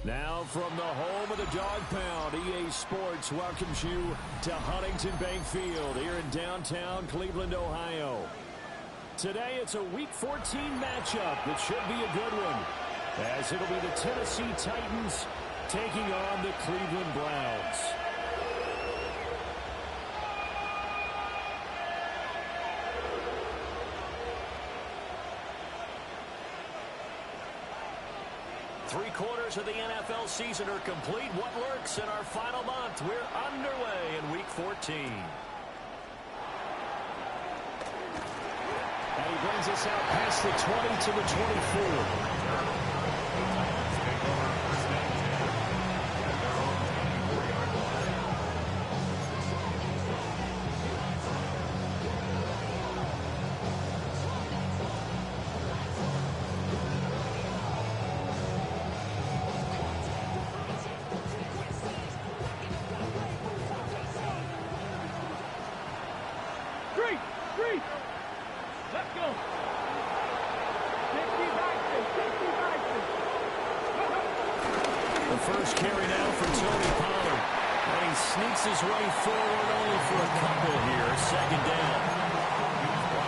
Now from the home of the Dog Pound, EA Sports welcomes you to Huntington Bank Field here in downtown Cleveland, Ohio. Today it's a Week 14 matchup that should be a good one, as it'll be the Tennessee Titans taking on the Cleveland Browns. Three-quarters of the NFL season are complete. What lurks in our final month? We're underway in Week 14. And he brings us out past the 20 to the 24. First carry now for Tony Pollard. And he sneaks his way forward only for a couple here. Second down.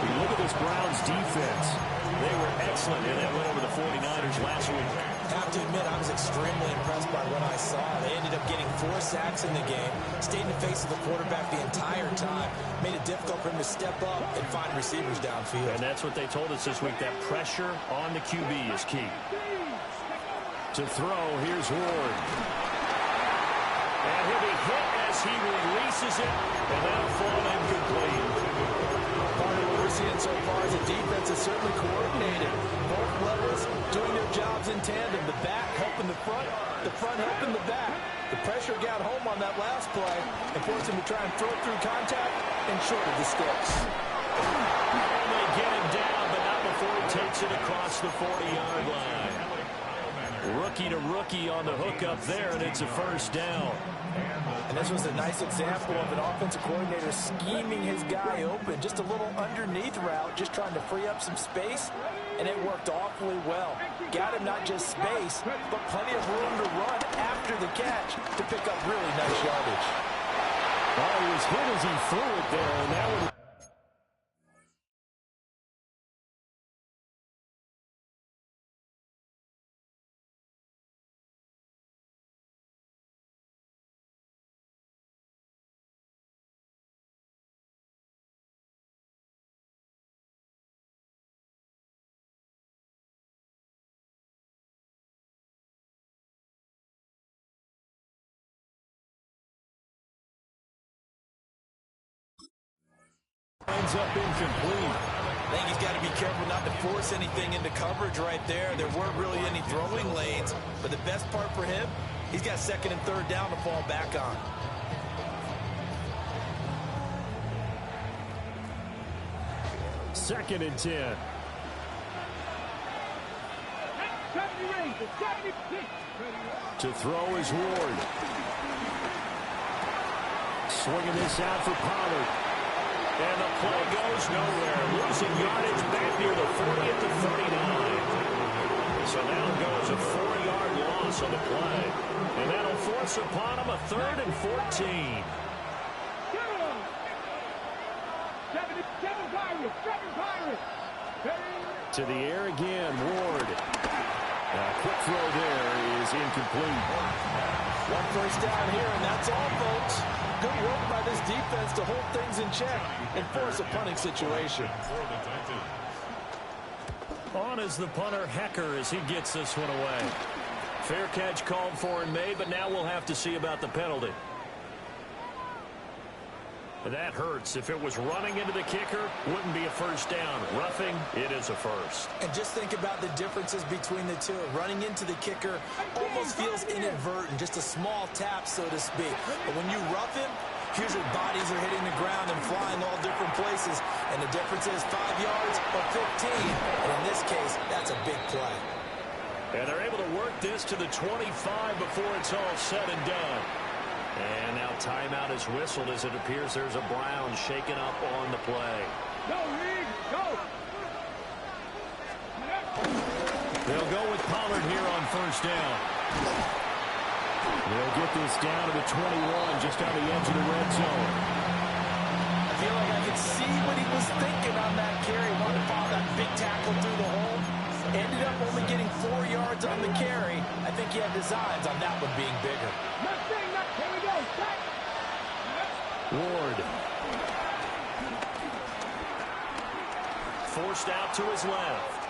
We look at this Browns defense. They were excellent in that win over the 49ers last week. I have to admit, I was extremely impressed by what I saw. They ended up getting 4 sacks in the game, stayed in the face of the quarterback the entire time, made it difficult for him to step up and find receivers downfield. And that's what they told us this week, that pressure on the QB is key. To throw, here's Ward. And he'll be hit as he releases it, and that'll fall incomplete. Part of what we're seeing so far is the defense is certainly coordinated. Both levels doing their jobs in tandem. The back helping the front helping the back. The pressure got home on that last play and forced him to try and throw it through contact and short of the sticks. And they get him down, but not before he takes it across the 40-yard line. Rookie to rookie on the hookup there, and it's a first down. And this was a nice example of an offensive coordinator scheming his guy open. Just a little underneath route, just trying to free up some space, and it worked awfully well. Got him not just space, but plenty of room to run after the catch to pick up really nice yardage. Well, he was hit as he threw it there, and that would... ends up incomplete. I think he's got to be careful not to force anything into coverage right there. There weren't really any throwing lanes, but the best part for him, he's got second and third down to fall back on. Second and 10. To throw is Ward. Swinging this out for Pollard. And the play goes nowhere. Losing yardage back near the 40 at the 39. So now it goes a 4-yard loss on the play. And that'll force upon him a 3rd and 14. To the air again, Ward. Quick throw there is incomplete. One first down here, and that's all, folks. Good work by this defense to hold things in check and force a punting situation. On is the punter, Hecker, as he gets this one away. Fair catch called for and made, but now we'll have to see about the penalty. That hurts. If it was running into the kicker, wouldn't be a first down. Roughing, it is a first. And just think about the differences between the two. Running into the kicker almost feels inadvertent, just a small tap, so to speak. But when you rough him, here's your bodies are hitting the ground and flying all different places. And the difference is 5 yards or 15. And in this case, that's a big play. And they're able to work this to the 25 before it's all said and done. And now timeout is whistled as it appears there's a Brown shaken up on the play. Go, Reed, go! They'll go with Pollard here on first down. They'll get this down to the 21, just on the edge of the red zone. I feel like I could see what he was thinking on that carry. Wanted to follow that big tackle through the hole. Ended up only getting 4 yards on the carry. I think he had designs on that one being bigger. Here we go. Ward. Forced out to his left.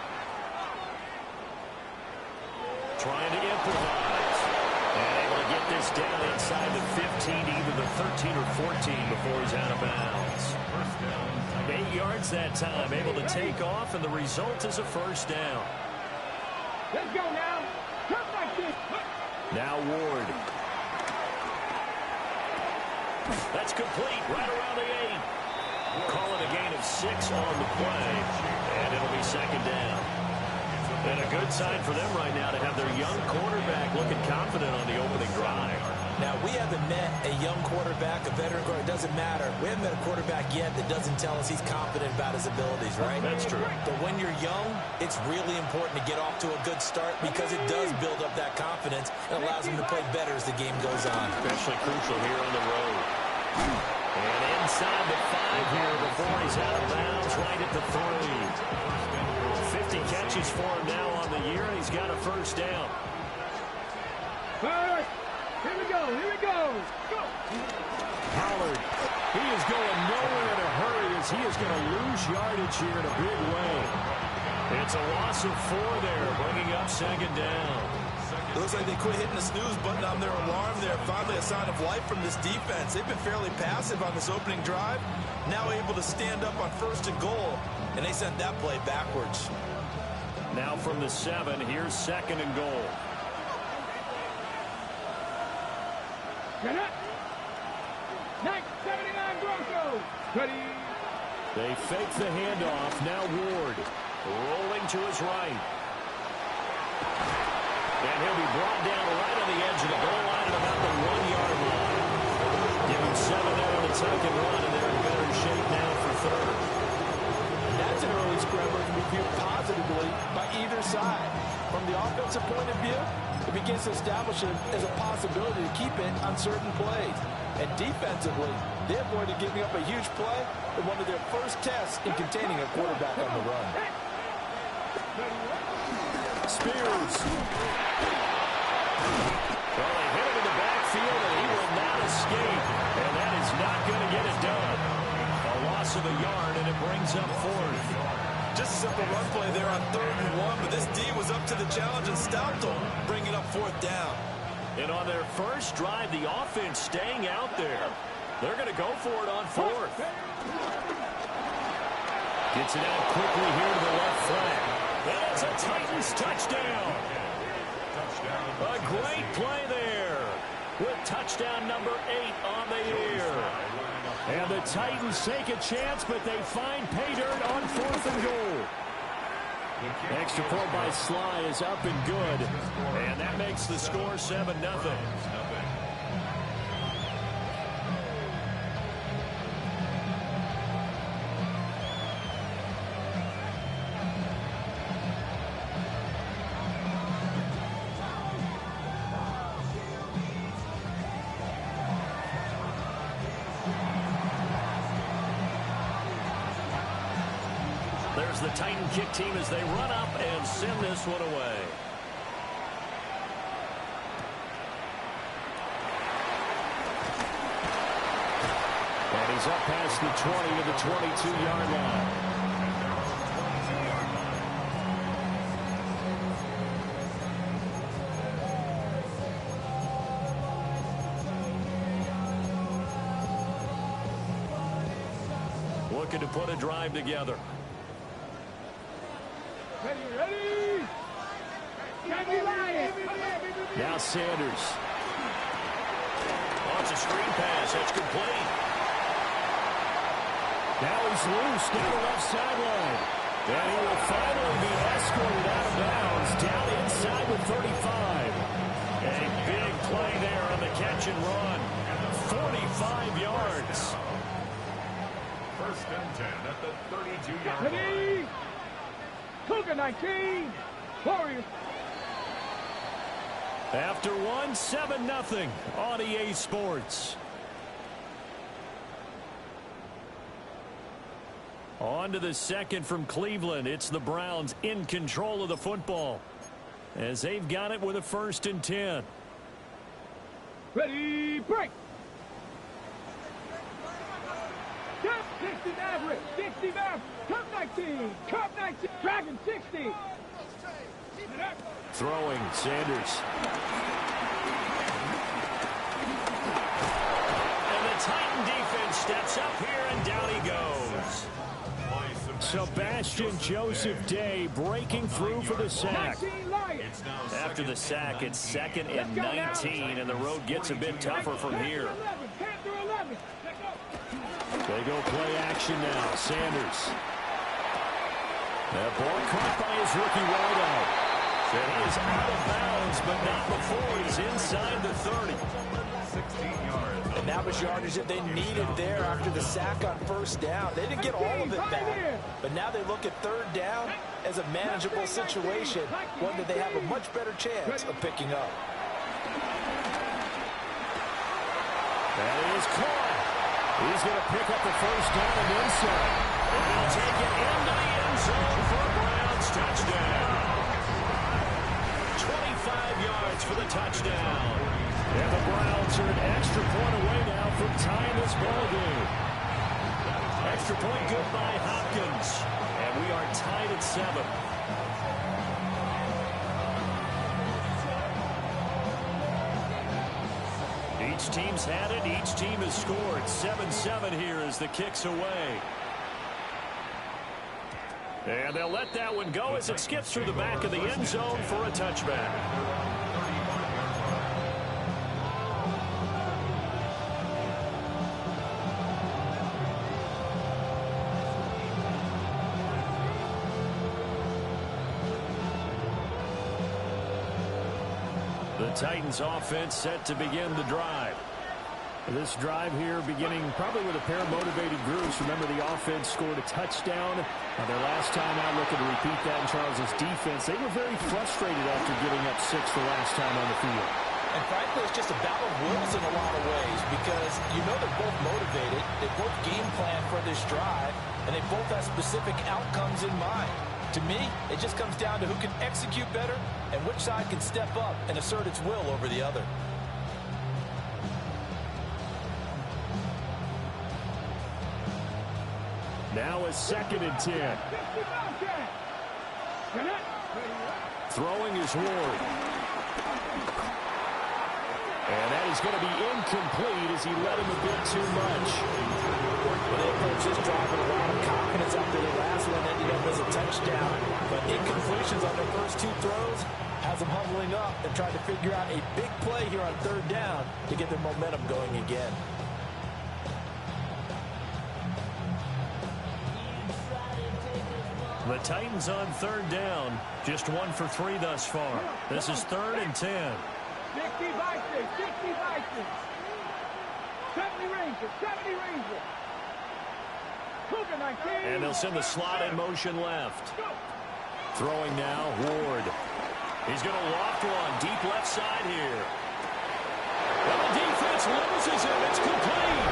Trying to improvise. And able to get this down inside the 15, either the 13 or 14 before he's out of bounds. 8 yards that time, able to take off, and the result is a first down. Let's go now. Come like this. Now Ward. That's complete, right around the 8. Call it a gain of 6 on the play, and it'll be second down. And a good sign for them right now to have their young quarterback looking confident on the opening drive. Now, we haven't met a young quarterback, a veteran quarterback. It doesn't matter. We haven't met a quarterback yet that doesn't tell us he's confident about his abilities, right? That's true. But when you're young, it's really important to get off to a good start because it does build up that confidence and allows him to play better as the game goes on. Especially crucial here on the road. And inside the 5 here before he's out of bounds, right at the 3. 50 catches for him now on the year, and he's got a first down. All right. Here we go. Here we go. Go. Pollard, he is going nowhere in a hurry as he is going to lose yardage here in a big way. It's a loss of 4 there, bringing up second down. It looks like they quit hitting the snooze button on their alarm there. Finally a sign of life from this defense. They've been fairly passive on this opening drive. Now able to stand up on 1st and goal, and they sent that play backwards. Now from the 7, here's 2nd and goal. Get up. 979 Broncos. Ready. They fake the handoff. Now Ward rolling to his right. And he'll be brought down right on the edge of the goal line at about the 1-yard line. Give him 7 there on the tuck and run, and they're in better shape now for 3rd. That's an early scramble to be viewed positively by either side. From the offensive point of view, it begins to establish it as a possibility to keep it on certain plays. And defensively, they avoided giving up a huge play in one of their first tests in containing a quarterback on the run. Spears. Well, they hit him in the backfield, and he will not escape. And that is not going to get it done. A loss of a yard, and it brings up 4th. Just a simple run play there on 3rd and 1, but this D was up to the challenge and stopped them, bringing up 4th down. And on their first drive, the offense staying out there. They're going to go for it on 4th. Gets it out quickly here to the left flank. That's a Titans touchdown. A great play there with touchdown number 8 on the year. And the Titans take a chance, but they find pay dirt on 4th and goal. Extra point by Sly is up and good. And that makes the score 7-0. There's the Titan kick team as they run up and send this one away. And he's up past the 20 to the 22-yard line. Looking to put a drive together. Ready. Now Sanders. Oh, it's a screen pass. That's complete. Now he's loose down the left sideline. And he will finally be escorted out of bounds down inside the 35. A big play there on the catch and run. 45 yards. 1st and 10 at the 32-yard line. Ready. 19. Warriors. After one, 7-0 on EA Sports. On to the second from Cleveland. It's the Browns in control of the football as they've got it with a 1st and 10. Ready, break. 60 average, 60 average, Cup 19, Cup 19, Dragon 60. Throwing, Sanders. And the Titan defense steps up here, and down he goes. Sebastian Joseph Day breaking through for the sack. After the sack, it's 2nd and 19, and the road gets a bit tougher from here. They go play action now. Sanders. That ball caught by his rookie wideout. And he is out of bounds, but not before he's inside the 30. 16 yards. And that was yardage that they needed there after the sack on 1st down. They didn't get all of it back, but now they look at 3rd down as a manageable situation, one that they have a much better chance of picking up. That is caught. He's going to pick up the 1st down and inside. And he'll take it into the end zone for a Browns touchdown. 25 yards for the touchdown. And the Browns are an extra point away now from tying this ball game. Extra point good by Hopkins. And we are tied at 7. Each team's had it. Each team has scored. 7-7 here as the kick's away. And they'll let that one go as it skips through the back of the end zone for a touchback. The Titans offense set to begin the drive. This drive here beginning probably with a pair of motivated groups. Remember, the offense scored a touchdown. Their last time out, looking to repeat that in Charles' defense. They were very frustrated after giving up 6 the last time on the field. And frankly, it's just a battle of wills in a lot of ways because you know they're both motivated. They both game plan for this drive, and they both have specific outcomes in mind. To me, it just comes down to who can execute better and which side can step up and assert its will over the other. Now a 2nd and 10. Throwing is Ward. And that is going to be incomplete as he led him a bit too much. Well, they approached this drive with a lot of confidence after the last one ended up as a touchdown. But incompletions on their first 2 throws has them huddling up and trying to figure out a big play here on 3rd down to get their momentum going again. The Titans on 3rd down. Just 1 for 3 thus far. This is 3rd and 10. 60 Vikings, 60 Vikings. 70 Rangers, 70 Rangers. Cougar 19. And they'll send the slot in motion left. Throwing now, Ward. He's going to loft one deep left side here. And the defense loses him. It's complete.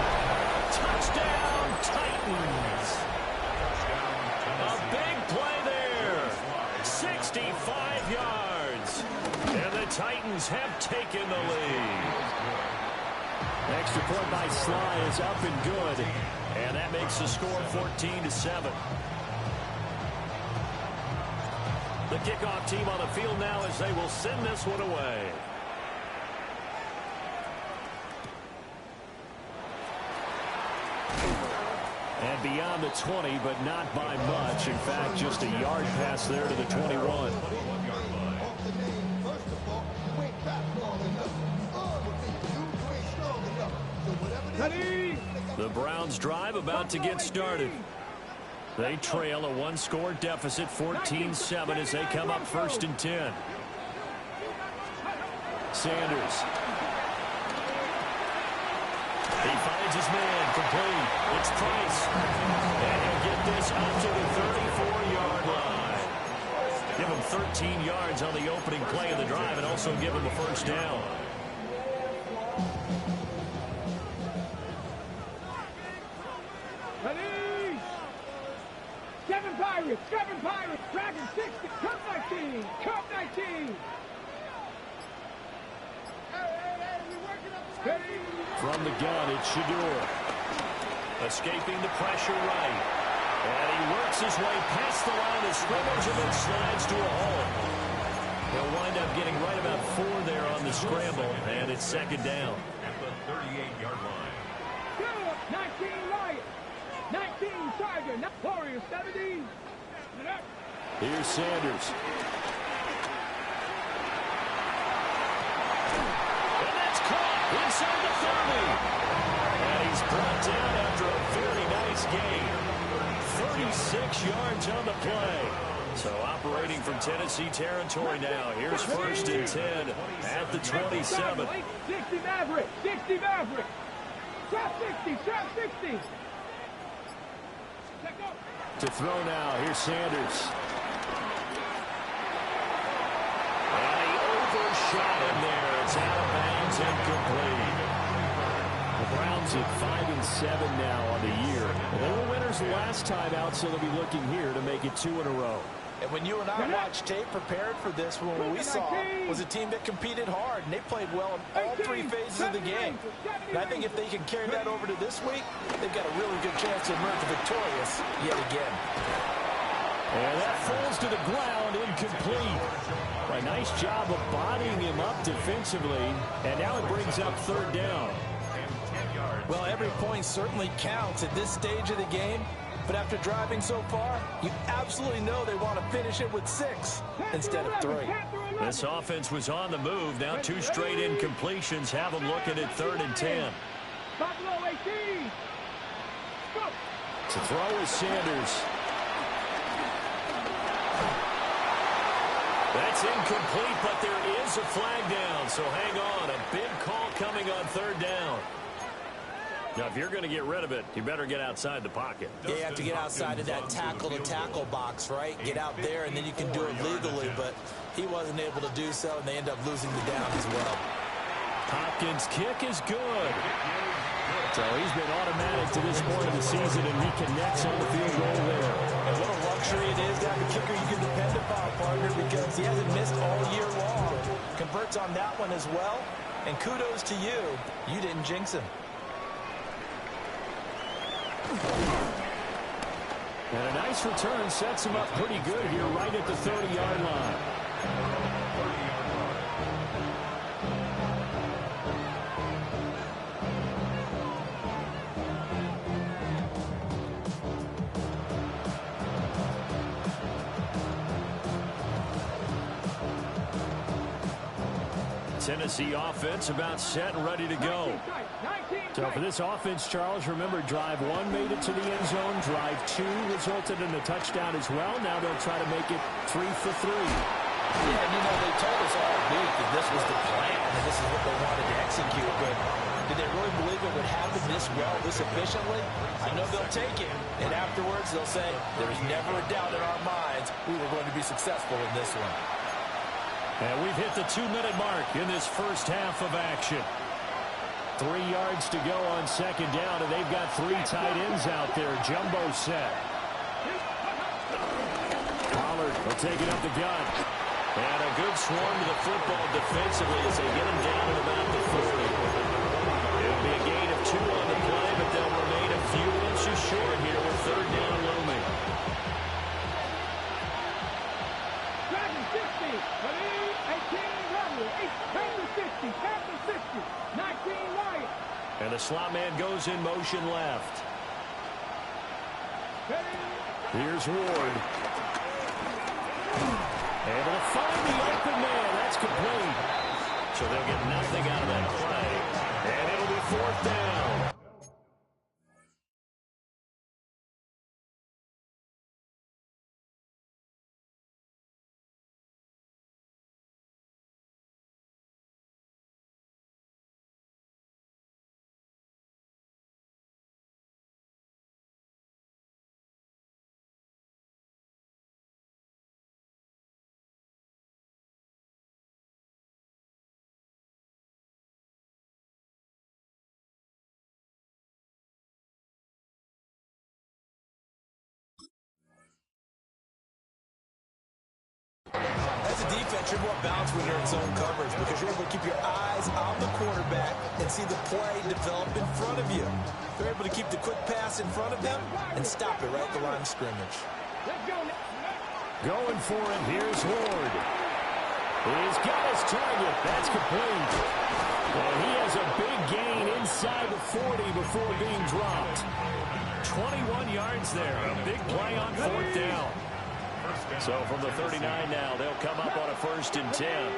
Touchdown, Titans. A big play there. 65 yards. And the Titans have taken the lead. Extra point by Sly is up and good. And that makes the score 14-7. The kickoff team on the field now as they will send this one away. And beyond the 20, but not by much. In fact, just a yard pass there to the 21. The Browns drive about to get started. They trail a 1-score deficit, 14-7, as they come up 1st and 10. Sanders. He finds his man, complete. It's Price. And he'll get this up to the 34-yard line. give them 13 yards on the opening play of the drive and also give them a first down. Ready? Seven Pirates, Dragon 60, Cup 19, Cup 19. From the gun, it's Shador. Escaping the pressure right. And he works his way past the line of scrimmage and then slides to a hole. He'll wind up getting right about 4 there on the scramble, and it's second down. At the 38-yard line. 19 Lions, 19 Tiger, Warriors 70. Here's Sanders. And that's caught inside the 30. And he's brought down after a very nice gain. 36 yards on the play. So operating from Tennessee territory now. Here's first and 10 at the 27. 60 Maverick, 60 Maverick. Trap 60, trap 60. To throw now, here's Sanders. And he overshot him there. It's out of bounds, incomplete. The Browns at 5-7 now on the year. They were winners last time out, so they'll be looking here to make it 2 in a row. And when you and I watched tape prepared for this one, what we saw was a team that competed hard, and they played well in all 3 phases of the game. And I think if they can carry that over to this week, they've got a really good chance to emerge victorious yet again. And that falls to the ground, incomplete. A nice job of bodying him up defensively, and now it brings up third down. Well, every point certainly counts at this stage of the game. But after driving so far, you absolutely know they want to finish it with 6 instead of 3. This offense was on the move. Now 2 straight incompletions have them looking at 3rd and 10. Buffalo 18. Go. To throw is Sanders. That's incomplete, but there is a flag down. So hang on. A big call coming on 3rd down. Now, if you're going to get rid of it, you better get outside the pocket. Yeah, you have to get outside of that tackle-to-tackle box, right? Get out there, and then you can do it legally. But he wasn't able to do so, and they end up losing the down as well. Hopkins' kick is good. So he's been automatic to this point of the season, and he connects on the field goal there. And what a luxury it is to have a kicker you can depend upon, partner, because he hasn't missed all year long. Converts on that one as well. And kudos to you. You didn't jinx him. And a nice return sets him up pretty good here right at the 30-yard line. Tennessee offense about set and ready to go. So for this offense, Charles, remember, drive 1 made it to the end zone. Drive 2 resulted in a touchdown as well. Now they'll try to make it 3 for 3. Yeah, and you know, they told us all week that this was the plan and this is what they wanted to execute. But did they really believe it would happen this well, this efficiently? I know they'll take it. And afterwards, they'll say, there's never a doubt in our minds we were going to be successful in this one. And we've hit the 2-minute mark in this first half of action. 3 yards to go on second down, and they've got 3 tight ends out there. Jumbo set. Pollard will take it up the gut. And a good swarm to the football defensively as they get him down at about the 40. It'll be a gain of 2 on the play, but they'll remain a few inches short here with third down looming. Dragon 60. 18 Rebel. 10 to 60. 19 Lions. And the slot man goes in motion left. Here's Ward. Able to find the open man. That's complete. So they'll get nothing out of that play. And it'll be fourth down. of defense, you're more balanced when you're in zone coverage because you're able to keep your eyes on the quarterback and see the play develop in front of you. You're able to keep the quick pass in front of them and stop it right at the line of scrimmage. Going for it, here's Ward. He's got his target. That's complete. And he has a big gain inside the 40 before being dropped. 21 yards there. A big play on 4th down. So from the 39 now, they'll come up on a 1st and 10.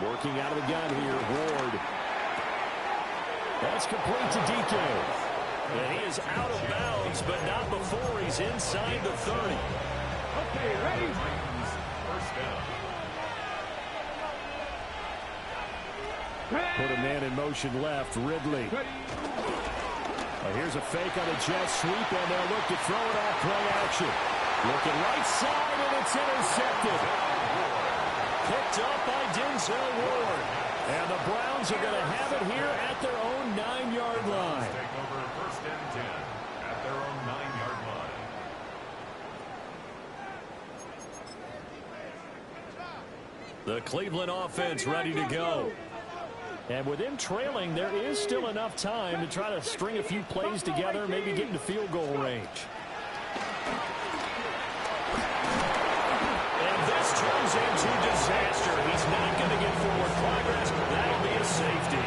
Working out of the gun here, Ward. That's complete to DK. And he is out of bounds, but not before he's inside the 30. Okay, ready? First down. Put a man in motion left, Ridley. Here's a fake on a jet sweep, and they'll look to throw it off play action. Looking right side, and it's intercepted. Picked up by Denzel Ward. And the Browns are going to have it here at their own 9-yard line. Take over 1st and 10 at their own 9-yard line. The Cleveland offense ready to go. And with them trailing, there is still enough time to try to string a few plays together, maybe get into field goal range. And this turns into disaster. He's not going to get forward progress. That'll be a safety.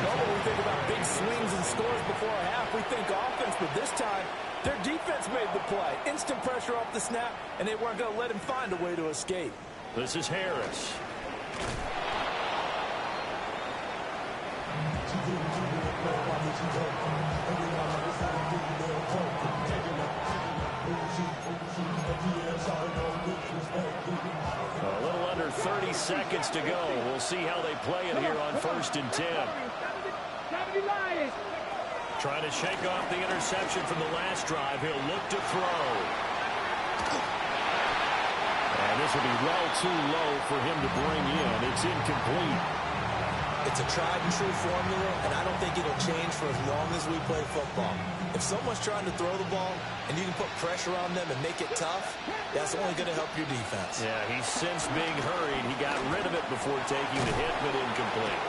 Normally we think about big swings and scores before a half. We think offense, but this time their defense made the play. Instant pressure off the snap, and they weren't going to let him find a way to escape. This is Harris. A little under 30 seconds to go. We'll see how they play it here on 1st and 10. Trying to shake off the interception from the last drive. He'll look to throw. And this will be well too low for him to bring in. It's incomplete. It's a tried-and-true formula, and I don't think it'll change for as long as we play football. If someone's trying to throw the ball and you can put pressure on them and make it tough, that's only going to help your defense. Yeah, he's since being hurried. He got rid of it before taking the hit, but incomplete.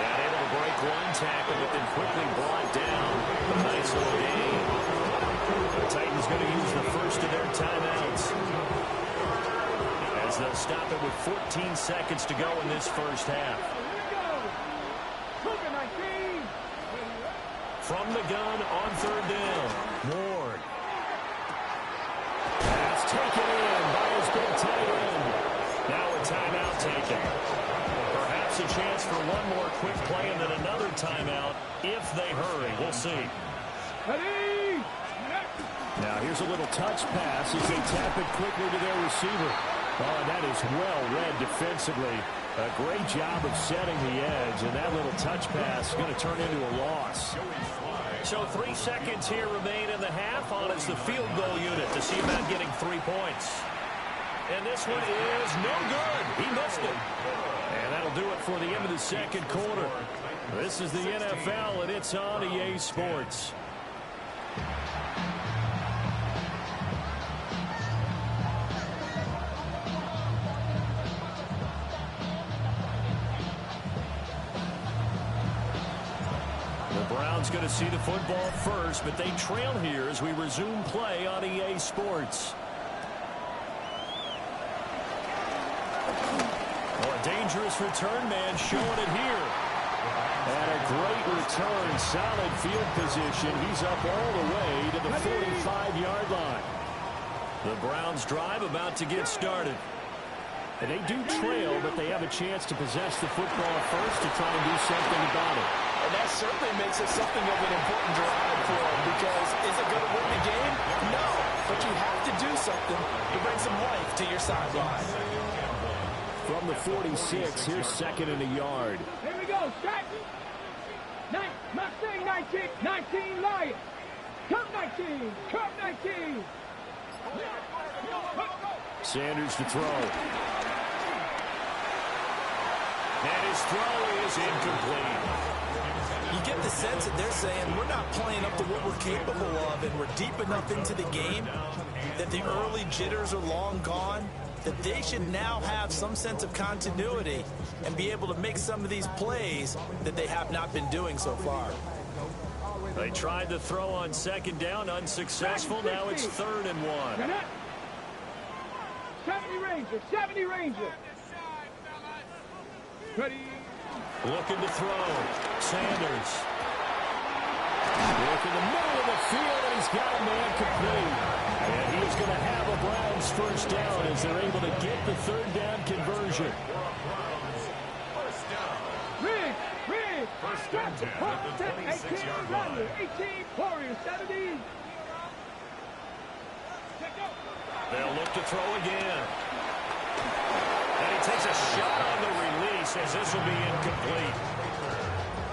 And able to break one tackle, but then quickly brought down. A nice little gain. The Titans going to use the first of their timeouts. As they'll stop it with 14 seconds to go in this first half. From the gun on 3rd down, Ward. That's taken in by his big tight end. Now a timeout taken. Perhaps a chance for one more quick play and then another timeout if they hurry. We'll see. Now here's a little touch pass as they tap it quickly to their receiver. Oh, that is well read defensively. A great job of setting the edge, and that little touch pass is going to turn into a loss. So 3 seconds here remain in the half on as the field goal unit to see about getting 3 points. And this one is no good. He missed it. And that'll do it for the end of the second quarter. This is the NFL, and it's on EA Sports. Browns going to see the football first, but they trail here as we resume play on EA Sports. Oh, a dangerous return man showing it here. And a great return, solid field position. He's up all the way to the 45-yard line. The Browns drive about to get started. And they do trail, but they have a chance to possess the football first to try and do something about it. And that certainly makes it something of an important drive for them because is it going to win the game? No, but you have to do something to bring some life to your sideline. From the 46, here's 2nd and a yard. Here we go, strike. Mustang 19, 19 Lions. Come 19, come 19. Sanders to throw. And his throw is incomplete. You get the sense that they're saying we're not playing up to what we're capable of, and we're deep enough into the game that the early jitters are long gone, that they should now have some sense of continuity and be able to make some of these plays that they have not been doing so far. They tried to throw on second down, unsuccessful. Now it's 3rd and 1. 70 Ranger, 70 Ranger. Ready. Looking to throw. Sanders. Look in the middle of the field, and he's got a man complete. And he's going to have a Browns first down as they're able to get the 3rd down conversion. Rig. First and 10 at the 26-yard line. 18, Warriors, 70. They'll look to throw again. And he takes a shot on the release as this will be incomplete.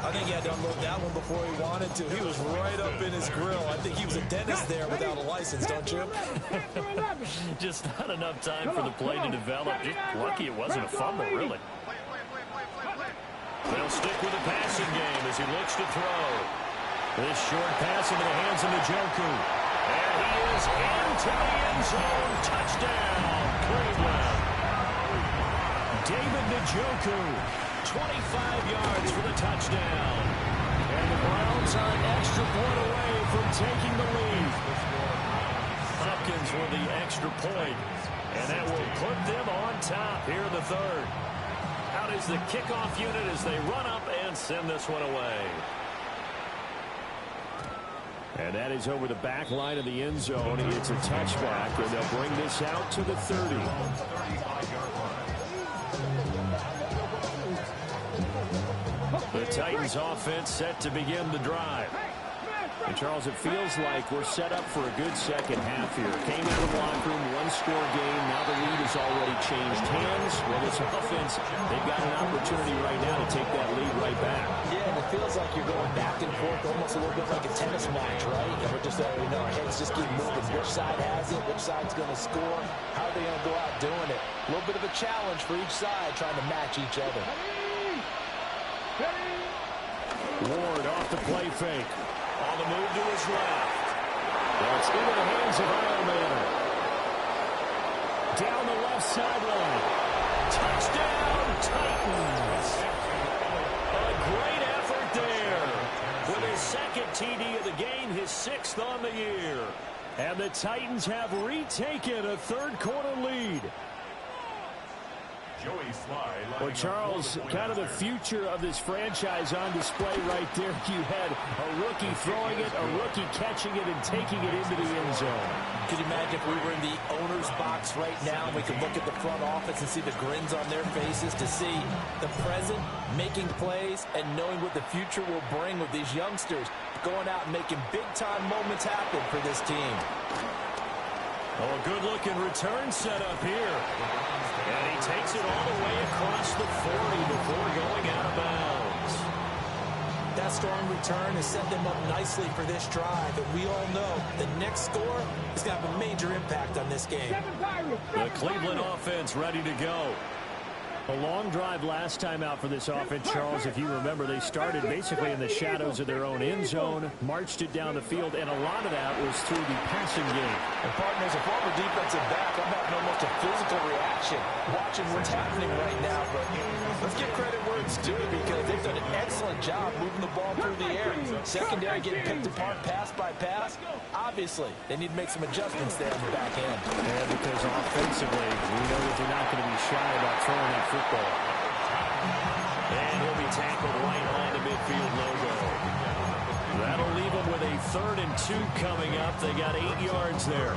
I think he had to unload that one before he wanted to. He was right up in his grill. I think he was a dentist there without a license, don't you? Just not enough time for the play to develop. Just lucky it wasn't a fumble, really. They'll stick with the passing game as he looks to throw. This short pass into the hands of Njoku. And he is into the end zone. Touchdown, Cleveland. David Njoku, 25 yards for the touchdown. And the Browns are an extra point away from taking the lead. Hopkins with the extra point. And that will put them on top here in the 3rd. Out is the kickoff unit as they run up and send this one away. And that is over the back line of the end zone. It's a touchback, and they'll bring this out to the 30. The Titans offense set to begin the drive. And Charles, it feels like we're set up for a good second half here. Came out of the locker room, one-score game. Now the lead has already changed hands. Well, this offense, they've got an opportunity right now to take that lead right back. Yeah, and it feels like you're going back and forth almost a little bit like a tennis match, right? And we're just already know our heads just keep moving. Which side has it? Which side's going to score? How are they going to go out doing it? A little bit of a challenge for each side trying to match each other. Ward off the play fake. On the move to his left. That's into the hands of Ironman. Down the left sideline. Touchdown, Titans. A great effort there. With his 2nd TD of the game, his 6th on the year. And the Titans have retaken a 3rd quarter lead. Well, Charles, kind of the future of this franchise on display right there. You had a rookie throwing it, a rookie catching it, and taking it into the end zone. Could you imagine if we were in the owner's box right now and we could look at the front office and see the grins on their faces, to see the present making plays and knowing what the future will bring with these youngsters going out and making big-time moments happen for this team. Oh, a good-looking return set up here. And he takes it all the way across the 40 before going out of bounds. That strong return has set them up nicely for this drive. And we all know the next score is going to have a major impact on this game. The Cleveland offense ready to go. A long drive last time out for this offense, Charles. If you remember, they started basically in the shadows of their own end zone, marched it down the field, and a lot of that was through the passing game. And partners, a former defensive back, I'm having almost a physical reaction watching what's happening right now. But let's give credit where it's due, because they've done an excellent job moving the ball through the air. Secondary getting picked apart pass by pass. Obviously, they need to make some adjustments there on the back end. Yeah, because offensively, we know that they're not going to be shy about throwing that football. And he'll be tackled right on the midfield logo. That'll leave them with a 3rd and 2 coming up. They got 8 yards there.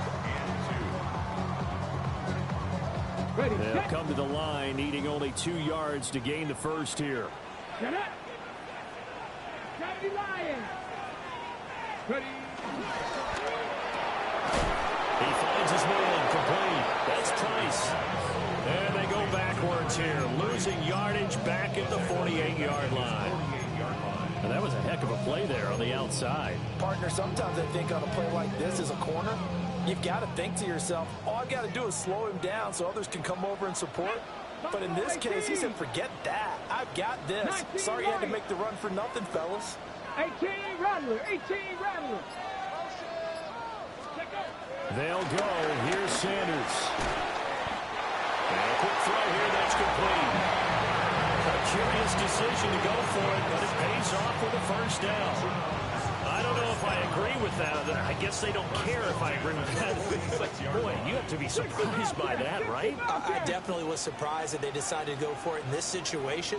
They'll come to the line, needing only 2 yards to gain the first here. Get up. 70 Lions. Ready. He finds his man, complete. That's Price. And they go backwards here, losing yardage back at the 48-yard line. And that was a heck of a play there on the outside. Partner, sometimes I think on a play like this as a corner, you've got to think to yourself, all I've got to do is slow him down so others can come over and support. But in this case, he said, forget that. I've got this. Sorry you had to make the run for nothing, fellas. 18 Rattler. 18 Rattler. They'll go. Here's Sanders. And a quick throw here that's complete. A curious decision to go for it, but it pays off with a first down. I don't know if I agree with that. I guess they don't care if I agree with that. But, boy, you have to be surprised by that, right? I definitely was surprised that they decided to go for it in this situation.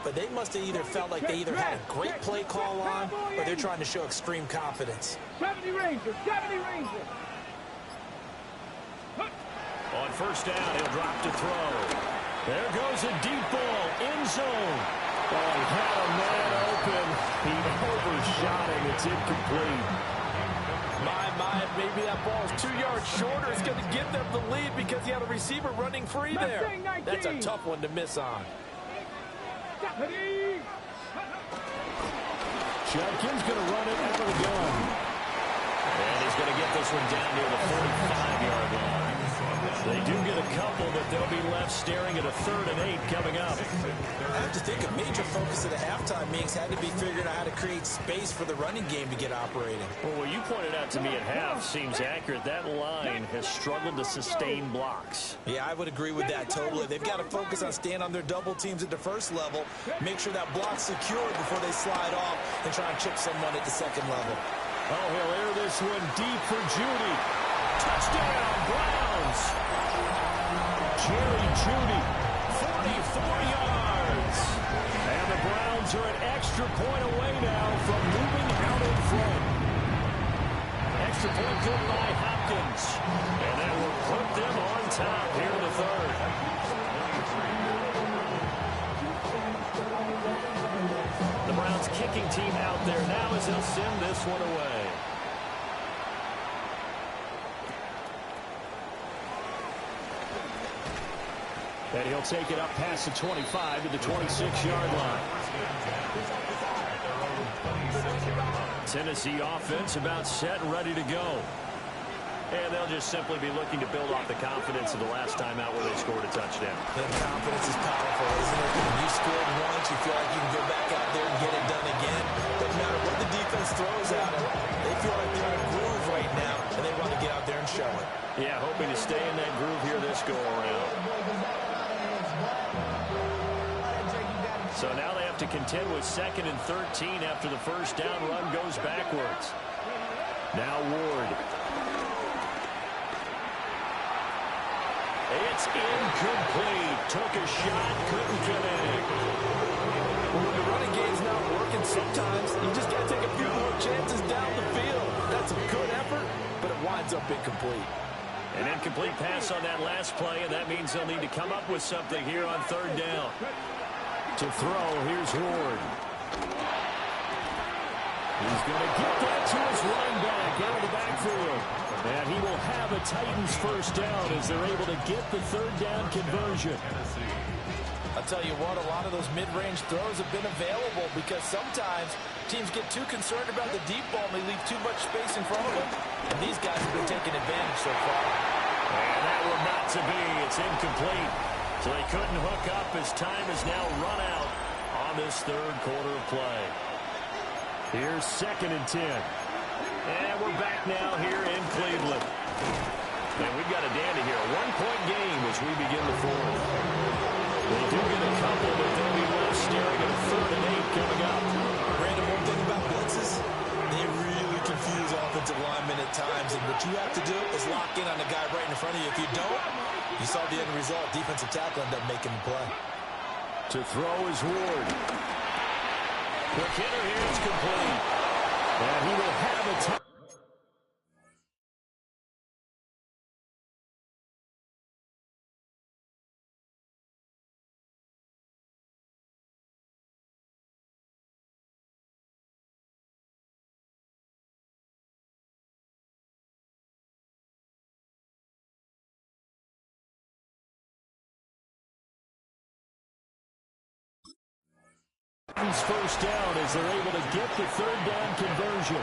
But they must have either felt like they either had a great play call on or they're trying to show extreme confidence. 70 Rangers. 70 Rangers. On first down, he'll drop to throw. There goes a deep ball, end zone. Oh, he had a man open. He overshot him. It's incomplete. Maybe that ball's 2 yards shorter. It's going to give them the lead because he had a receiver running free there. That's a tough one to miss on. Judkins going to run it out of the gun. And he's going to get this one down near the 45-yard line. They do get a couple, but they'll be left staring at a 3rd and 8 coming up. I have to think a major focus of the halftime meetings had to be figuring out how to create space for the running game to get operating. Well, what you pointed out to me at half seems accurate. That line has struggled to sustain blocks. Yeah, I would agree with that totally. They've got to focus on staying on their double teams at the first level, make sure that block's secured before they slide off and try and chip someone at the second level. Oh, he'll air this one deep for Judy. Touchdown, Browns. Jerry Judy, 44 yards. And the Browns are an extra point away now from moving out in front. Extra point good by Hopkins. And that will put them on top here in the 3rd. The Browns kicking team out there now as they'll send this one away. And he'll take it up past the 25 to the 26-yard line. Tennessee offense about set and ready to go. And they'll just simply be looking to build off the confidence of the last time out where they scored a touchdown. That confidence is powerful, isn't it? When you scored once, you feel like you can go back out there and get it done again. Doesn't matter what the defense throws at them. They feel like they're in a groove right now, and they want to get out there and show it. Yeah, hoping to stay in that groove here this go-around. So now they have to contend with 2nd and 13 after the first down run goes backwards. Now Ward. It's incomplete. Took a shot, couldn't connect. Well, when the running game's not working, sometimes you just got to take a few more chances down the field. That's a good effort, but it winds up incomplete. An incomplete pass on that last play, and that means they'll need to come up with something here on 3rd down. To throw, here's Ward. He's going to get that to his running back out of the backfield. And he will have a Titans first down as they're able to get the 3rd down conversion. I'll tell you what, a lot of those mid-range throws have been available because sometimes teams get too concerned about the deep ball and they leave too much space in front of them. And these guys have been taking advantage so far. And that will not to be. It's incomplete. So they couldn't hook up as time has now run out on this 3rd quarter of play. Here's 2nd and 10. And we're back now here in Cleveland. And we've got a dandy here. A 1-point game as we begin the 4th. They do get a couple, but they'll be left staring at a 3rd and 8 coming up. Brandon, one thing about blitzes, they really confuse offensive linemen at times. And what you have to do is lock in on the guy right in front of you. If you don't, you saw the end result. Defensive tackle ended up making the play. To throw is Ward. Quick hitter here, it's complete. And he will have a touchdown. First down as they're able to get the 3rd down conversion.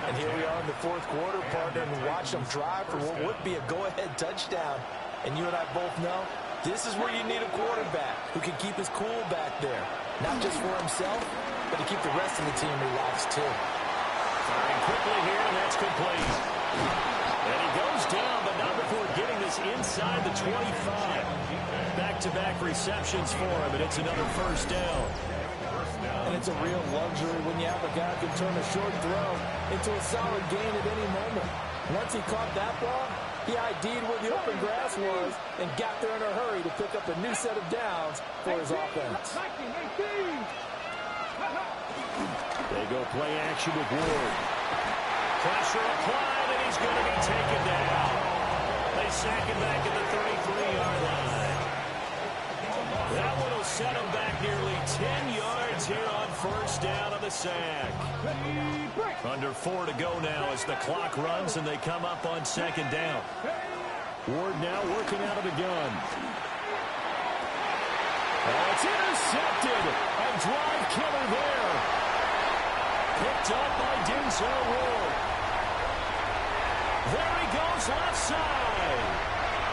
And here we are in the 4th quarter, partner, and watch them drive for what would be a go-ahead touchdown. And you and I both know this is where you need a quarterback who can keep his cool back there. Not just for himself, but to keep the rest of the team relaxed too. Firing quickly here, and that's complete. And he goes down, but not before getting this inside the 25. Back-to-back receptions for him, and it's another first down. And it's a real luxury when you have a guy who can turn a short throw into a solid gain at any moment. Once he caught that ball, he ID'd where the open grass was and got there in a hurry to pick up a new set of downs for his offense. They go play action with Ward. Pressure applied, and he's going to be taken down. They sack him back at the 33-yard line. That one will set him back nearly 10 yards here on first down on the sack. Under 4 to go now as the clock runs and they come up on second down. Ward now working out of the gun. Oh, it's intercepted. A drive killer there. Picked up by Denzel Ward. There he goes left side.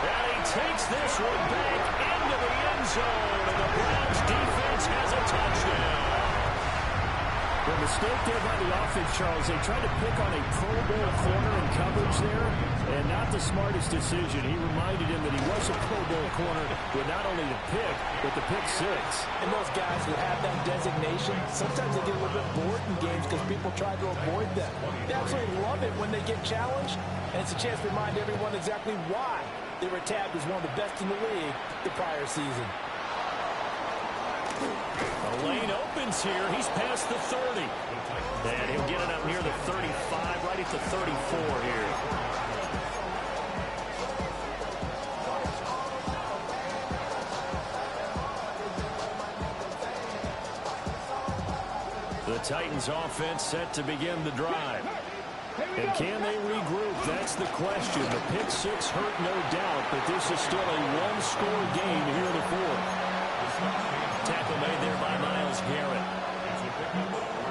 And he takes this one back into the end zone. And the Browns defense has a touchdown. The mistake there by the offense, Charles, they tried to pick on a Pro Bowl corner in coverage there, and not the smartest decision. He reminded him that he was a Pro Bowl corner with not only the pick, but the pick six. And those guys who have that designation, sometimes they get a little bit bored in games because people try to avoid them. They absolutely love it when they get challenged, and it's a chance to remind everyone exactly why they were tabbed as one of the best in the league the prior season. The lane opens here. He's past the 30. And he'll get it up near the 35, right at the 34 here. The Titans offense set to begin the drive. And can they regroup? That's the question. The pick six hurt, no doubt, but this is still a one-score game here in the fourth. Tackle made there by Myles Garrett.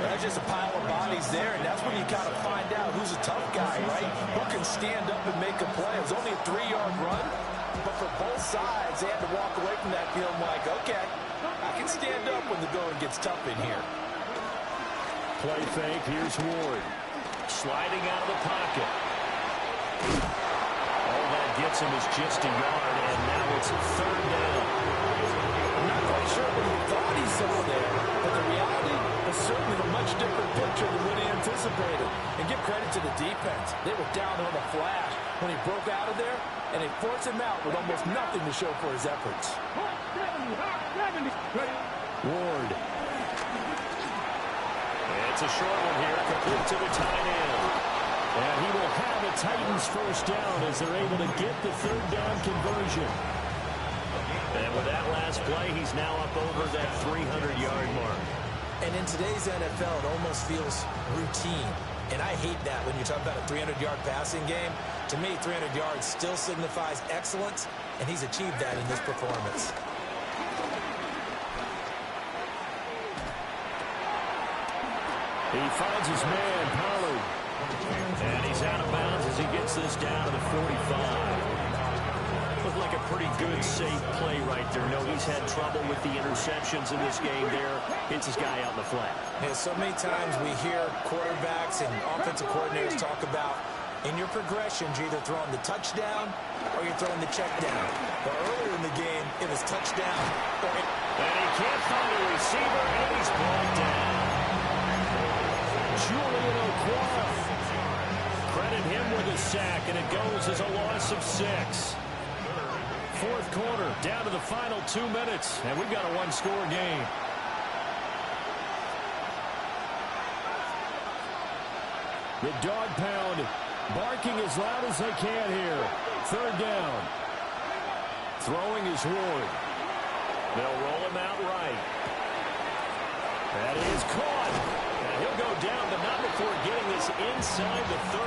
There's just a pile of bodies there, and that's when you kind of find out who's a tough guy, right? Who can stand up and make a play. It was only a 3-yard run, but for both sides, they had to walk away from that field like, okay, I can stand up when the going gets tough in here. Play fake. Here's Ward. Sliding out of the pocket. All that gets him is just a yard, and now it's a third down. I'm not quite sure what he thought he saw there, but the reality is certainly a much different picture than what he anticipated. And give credit to the defense. They were down on the flash when he broke out of there, and they forced him out with almost nothing to show for his efforts. Ward. It's a short one here, complete to the tight end. And he will have a Titans first down as they're able to get the third down conversion. And with that last play, he's now up over that 300-yard mark. And in today's NFL, it almost feels routine. And I hate that when you talk about a 300-yard passing game. To me, 300 yards still signifies excellence, and he's achieved that in this performance. He finds his man, Pollard. And he's out of bounds as he gets this down to the 45. Looked like a pretty good, safe play right there. No, he's had trouble with the interceptions in this game there. Hits his guy out in the flat. Yeah, so many times we hear quarterbacks and offensive coordinators talk about in your progressions, you're either throwing the touchdown or you're throwing the check down. But earlier in the game, it was touchdown. And he can't find a receiver, and he's brought down. Julian Okwara. Credit him with a sack, and it goes as a loss of 6. Fourth quarter, down to the final 2 minutes, and we've got a one-score game. The dog pound barking as loud as they can here. Third down. Throwing is Ward. They'll roll him out right. That is caught. And he'll go down, but not before getting this inside the 30.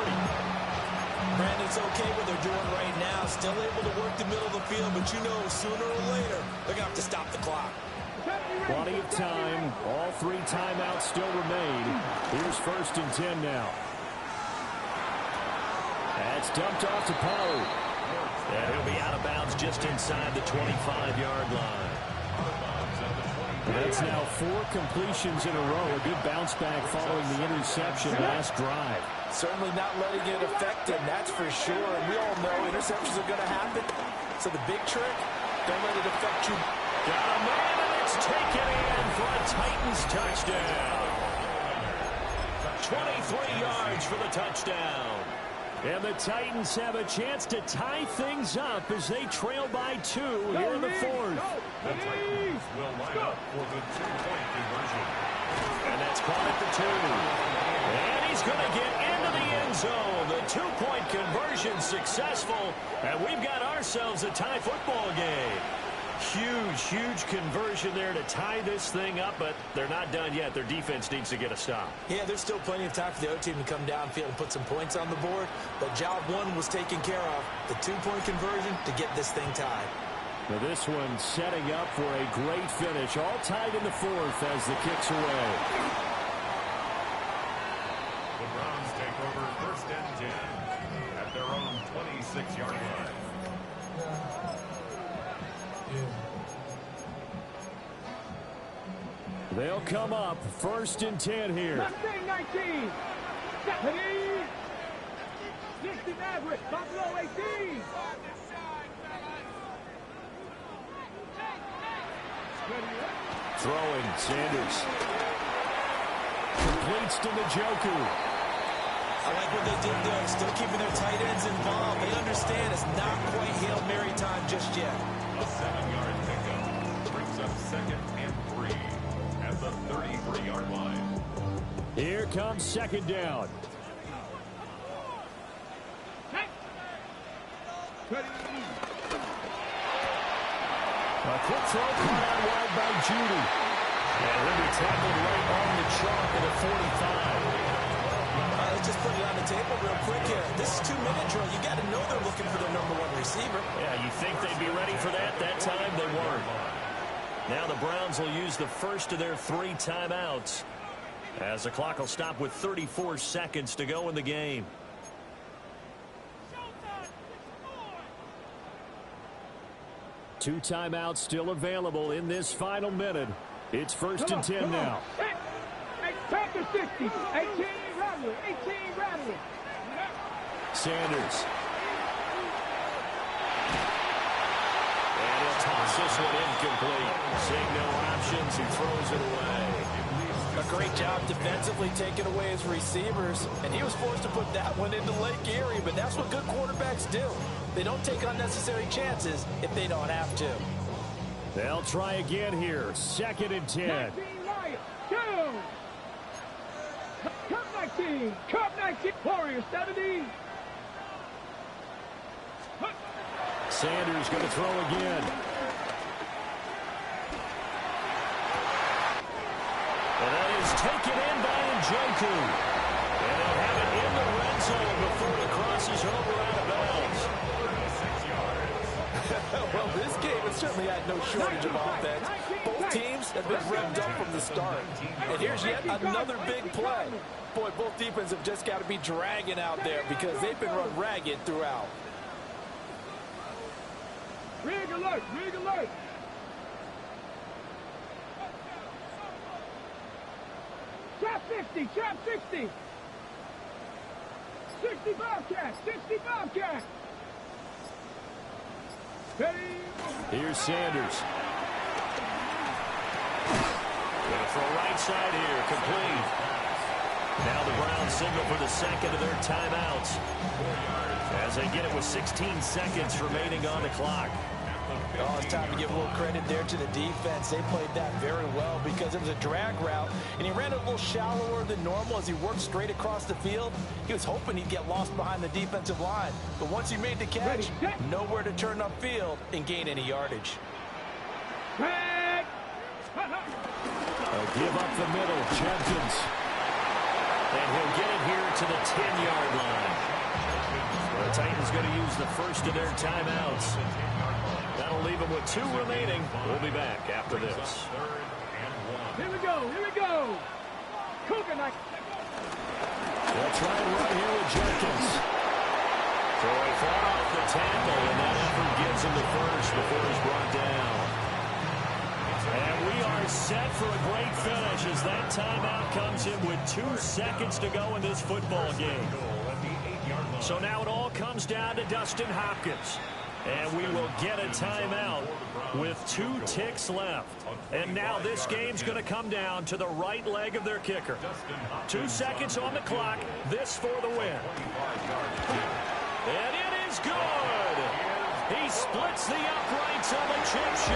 Brandon, it's okay what they're doing right now. Still able to work the middle of the field, but you know sooner or later they're going to have to stop the clock. Plenty of time. All 3 timeouts still remain. Here's 1st and 10 now. That's dumped off to Pollard. And he'll be out of bounds just inside the 25-yard line. That's now 4 completions in a row. A good bounce back following the interception last drive. Certainly not letting it affect him, that's for sure. And we all know interceptions are going to happen. So the big trick, don't let it affect you. Got a man, and it's taken in for a Titans touchdown. 23 yards for the touchdown. And the Titans have a chance to tie things up as they trail by 2 here in the 4th. The Titans will line up for the 2-point conversion. And that's caught at the 2. And he's going to get into the end zone. The 2-point conversion successful. And we've got ourselves a tie football game. Huge conversion there to tie this thing up, but they're not done yet. Their defense needs to get a stop. Yeah, there's still plenty of time for the other team to come downfield and put some points on the board, but job 1 was taken care of. The 2-point conversion to get this thing tied. Now this one setting up for a great finish. All tied in the 4th as the kick's away. The Browns take over 1st and 10 at their own 26-yard line. They'll come up 1st and 10 here. Mustang 19. Stephanie. 60 Maverick. Buffalo 18. Throwing, Sanders. Completes to Njoku. I like what they did there, still keeping their tight ends involved. They understand it's not quite Hail Mary time just yet. A 7-yard pickup brings up 2nd and 3 at the 33-yard line. Here comes 2nd down. A quick throw caught out wide by Judy. And he'll be tackled right on the chalk at a 45. Let's just put it on the table real quick here. This is 2-minute drill. You got to know they're looking for their #1 receiver. Yeah, you think they'd be ready for that? That time they weren't. Now the Browns will use the first of their 3 timeouts as the clock will stop with 34 seconds to go in the game. Two timeouts still available in this final minute. It's 1st and 10 now. Panther 60. 18 Rattler. 18 Rattler. Sanders. And he'll toss this one incomplete. Seeing no options, he throws it away. A great job defensively taking away his receivers, and he was forced to put that one into Lake Erie, but that's what good quarterbacks do. They don't take unnecessary chances if they don't have to. They'll try again here. 2nd and 10. 19 Lions. 2. Cup 19. Cup 19. Warrior 70. Sanders going to throw again. And that is taken in by Njoku. And they'll have it in the red zone before it crosses over out of bounds. 6 yards. Well, this game has certainly had no shortage of offense. Both teams have been revved up from the start. And here's yet another big play. Boy, both defenses have just got to be dragging out there because they've been run ragged throughout. Rig alert. Rig alert. Trap 60. Trap 60. 60 Bobcat. 60 Bobcat. Ready. Here's Sanders. Going to throw right side here. Complete. Now the Browns signal for the 2nd of their timeouts as they get it with 16 seconds remaining on the clock. Oh, it's time to give a little credit there to the defense. They played that very well because it was a drag route, and he ran it a little shallower than normal as he worked straight across the field. He was hoping he'd get lost behind the defensive line, but once he made the catch, nowhere to turn upfield and gain any yardage. Red. Give up the middle, Jenkins. And he'll get it here to the 10-yard line. The Titans going to use the first of their timeouts. That'll leave them with 2 remaining. We'll be back after this. Here we go. Here we go. Coconut. They'll try and run here with Jenkins. Troy fought off the tackle, and that effort gives him the first before he's brought down. And we are are set for a great finish as that timeout comes in with 2 seconds to go in this football game. So now it all comes down to Dustin Hopkins. And we will get a timeout with 2 ticks left. And now this game's going to come down to the right leg of their kicker. 2 seconds on the clock. This for the win. And it is good. He splits the uprights on the chip shot.